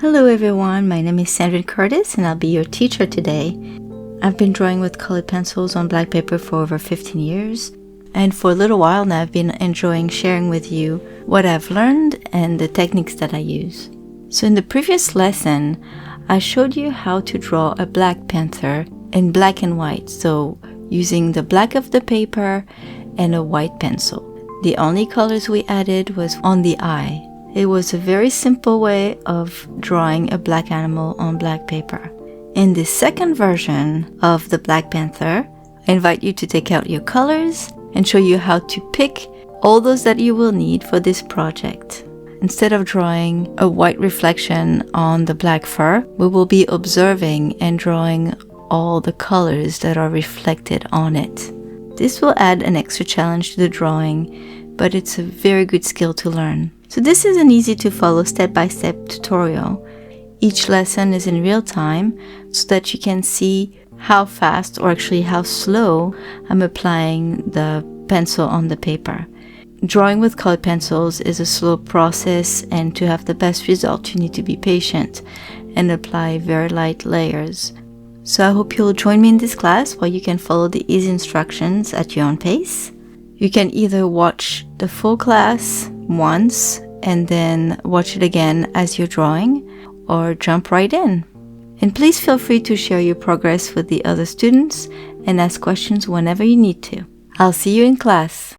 Hello everyone, my name is Sandrine Curtis and I'll be your teacher today. I've been drawing with colored pencils on black paper for over 15 years, and for a little while now I've been enjoying sharing with you what I've learned and the techniques that I use. So in the previous lesson, I showed you how to draw a black panther in black and white, so using the black of the paper and a white pencil. The only colors we added was on the eye. It was a very simple way of drawing a black animal on black paper. In the second version of the Black Panther, I invite you to take out your colors and show you how to pick all those that you will need for this project. Instead of drawing a white reflection on the black fur, we will be observing and drawing all the colors that are reflected on it. This will add an extra challenge to the drawing, but it's a very good skill to learn. So this is an easy to follow step-by-step tutorial. Each lesson is in real time so that you can see how fast or actually how slow I'm applying the pencil on the paper. Drawing with colored pencils is a slow process, and to have the best result you need to be patient and apply very light layers. So I hope you'll join me in this class where you can follow the easy instructions at your own pace. You can either watch the full class once and then watch it again as you're drawing, or jump right in. And please feel free to share your progress with the other students and ask questions whenever you need to. I'll see you in class.